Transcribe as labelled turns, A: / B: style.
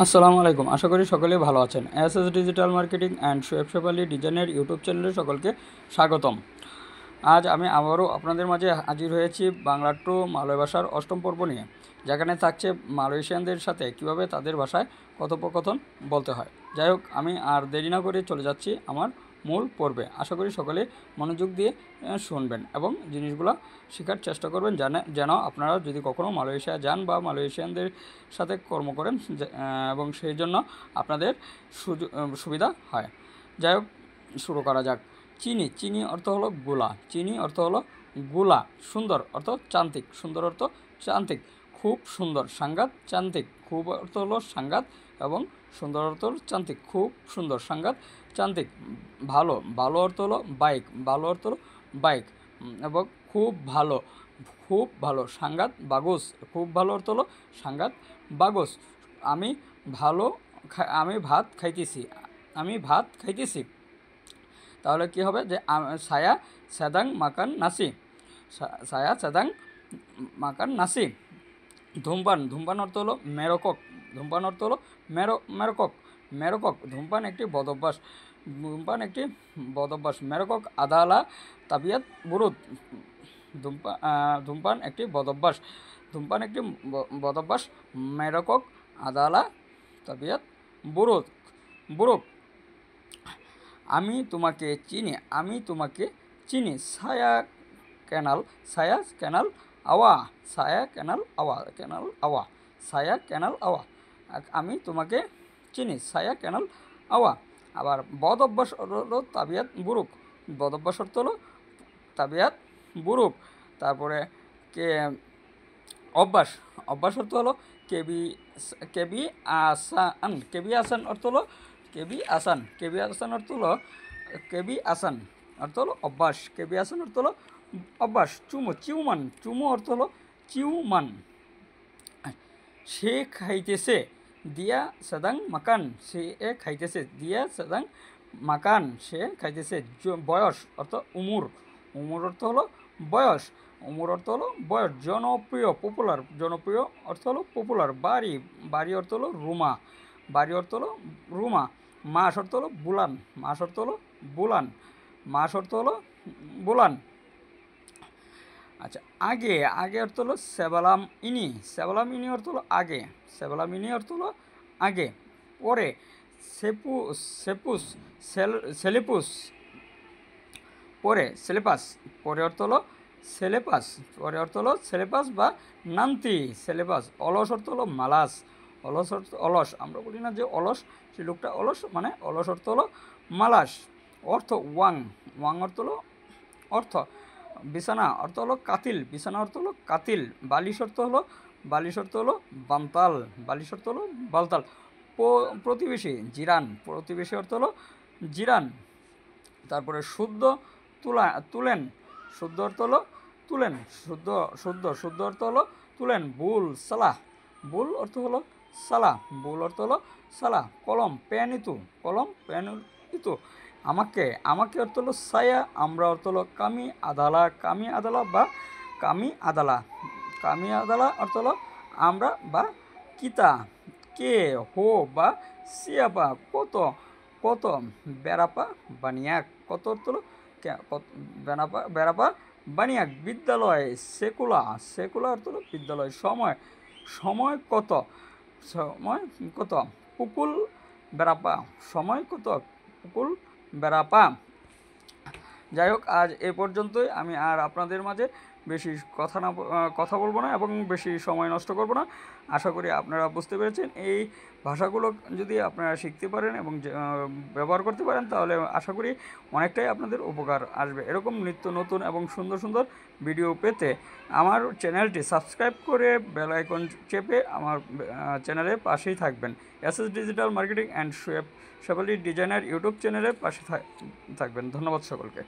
A: আসসালামু আলাইকুম। আশা করি সকলেই ভালো আছেন। SS digital marketing and Shoaib Shefali ডিজাইনের ইউটিউব চ্যানেলে সকলকে স্বাগতম। আজ আমি আবারও আপনাদের মাঝে হাজির হয়েছি বাংলা টু মালয় ভাষার অষ্টম পর্ব নিয়ে, যেখানে থাকছে মালয়েশিয়ানদের সাথে কিভাবে তাদের ভাষায় কথোপকথন বলতে হয়। যাই হোক, আমি আর দেরি না করে চলে যাচ্ছি আমার মূল পর্বে। আশা করি সকলে মনোযোগ দিয়ে শুনবেন এবং জিনিসগুলো শেখার চেষ্টা করবেন, যেন আপনারা যদি কখনও মালয়েশিয়া যান বা মালয়েশিয়ানদের সাথে কর্ম করেন এবং সেই জন্য আপনাদের সুবিধা হয়। যাই হোক, শুরু করা যাক। চিনি। চিনি অর্থ হলো গোলা। চিনি অর্থ হলো গোলা। সুন্দর অর্থ চান্তিক। সুন্দর অর্থ চান্তিক। খুব সুন্দর। সাংঘাত। চান্তিক। খুব অর্থ হলো সাংঘাত এবং সুন্দর অর্থ হলো চান্তিক। খুব সুন্দর। সাংঘাত। চান্তিক। ভালো। ভালো অর্থ হলো বাইক। ভালো অর্থ হলো বাইক এবং খুব ভালো। খুব ভালো। সাংঘাত বাগোস। খুব ভালো অর্থ হলো সাংঘাত বাগোস। আমি ভালো আমি ভাত খাইতেছি। আমি ভাত খাইতেছি। তাহলে কি হবে যে সায়া সেদাং মাকান নাসি। সায়া সেদাং মাকান নাসি। ধূমপান। ধূমপান অর্থ হলো মেরকক। ধূমপান অর্থ হলো মেরকক। মেরকক। ধূমপান একটি বদ অভ্যাস। ধূমপান একটি বদ অভ্যাস। মেরকক আদালা তাবিয়াত বুরুদ। ধূমপান একটি বদ অভ্যাস। ধূমপান একটি বদ অভ্যাস। মেরকক আদালা তাবিয়াত বুরুদ। বুরুক। আমি তোমাকে চিনি। আমি তোমাকে চিনি। ছায়া ক্যানাল। ছায়া ক্যানাল আওয়া। ছায়া ক্যানাল আওয়া। ক্যানাল আওয়া। ছায়া ক্যানাল আওয়া। আমি তোমাকে চিনি। ছায়া ক্যানাল আওয়া। আবার বদ অভ্যাস হলো তাবিয়াত বুরুক। বদ অভ্যাস অর্থ হলো তাবিয়াত বুরুক। তারপরে কে অভ্যাস। অভ্যাস অর্থ হলো কেবি। কেবি আসান। কেবি আসান অর্থ হলো কেবি আসান। কেবি আসান অর্থ হলো কেবি আসান অর্থ হলো অভ্যাস। কেবি আসান অর্থ হলো অভ্যাস। চুমো। চিউমান। চুমো অর্থ হলো চিউমান। সে খাইতেছে। দিয়া সেদাং মাকান। সে খাইতেছে। দিয়া সেদাং মাকান। সে খাইতেছে। বয়স অর্থ উমুর। উমুর অর্থ হলো বয়স। উমুর অর্থ হলো বয়স। জনপ্রিয় পপুলার। জনপ্রিয় অর্থ হলো পপুলার। বাড়ি। বাড়ি অর্থ হলো রুমা। বাড়ি অর্থ হলো রুমা। মাস অর্থ হলো বুলান। মাস অর্থ হলো বুলান। মাস অর্থ হলো বুলান। আচ্ছা, আগে। আগে অর্থ হলো সেবালাম ইনি। সেবালাম ইনি অর্থ হলো আগে। সেবালাম ইনি অর্থ হলো আগে। পরে। সেপুস। সেলিপুস। পরে। সেলেপাস। পরে অর্থ হলো সেলেপাস। পরে অর্থ হলো সেলেপাস বা নান্তি। সেলেপাস। অলস অর্থ হলো মালাস। অলস অর্থ অলস। আমরা বলি না যে অলস, সে লোকটা অলস, মানে অলস অর্থ হলো মালাস। অর্থ ওয়াং। ওয়াং অর্থ হলো অর্থ। বিছানা অর্থ হলো কাতিল। বিছানা অর্থ হলো কাতিল। বালিশ অর্থ হলো বালিশ অর্থ হলো বান্তাল। বালিশ অর্থ হলো বালতাল। প্রতিবেশী। জিরান। প্রতিবেশী অর্থ হলো জিরান। তারপরে শুদ্ধ। তুলেন। শুদ্ধ অর্থ হলো তুলেন। শুদ্ধ। শুদ্ধ। শুদ্ধ অর্থ হলো তুলেন। ভুল। সালাহ। ভুল অর্থ হলো সালাহ। ভুল অর্থ হলো সালাহ। কলম। পেন ইতু। কলম। পেন ইতু। আমাকে। আমাকে অর্থ হলো সায়া। আমরা অর্থ হলো কামি আদালা। কামি আদালা বা কামি আদালা। কামি আদালা অর্থ হলো আমরা বা কিতা। কে। হো বা সিয়াপা। কত। কত। বেড়াপা বানিয়াক। কত অর্থ হলো বেড়াপা বানিয়াক। বিদ্যালয়। সেকুলা। সেকুলা অর্থ হলো বিদ্যালয়। সময়। সময় কত। সময় কত। পুকুল বেড়াপা। সময় কত। পুকুল বেড়াপা। যাই হোক, আজ এ পর্যন্তই। আমি আর আপনাদের মাঝে বেশি কথা বলবো না এবং বেশি সময় নষ্ট করব না। আশা করি আপনারা বুঝতে পেরেছেন। এই ভাষাগুলো যদি আপনারা শিখতে পারেন এবং ব্যবহার করতে পারেন, তাহলে আশা করি অনেকটাই আপনাদের উপকার আসবে। এরকম নিত্য নতুন এবং সুন্দর সুন্দর ভিডিও পেতে আমার চ্যানেলটি সাবস্ক্রাইব করে বেল আইকন চেপে আমার চ্যানেলের পাশেই থাকবেন। SS digital marketing and Shefali designer YouTube চ্যানেলের পাশে থাকবেন। ধন্যবাদ সকলকে।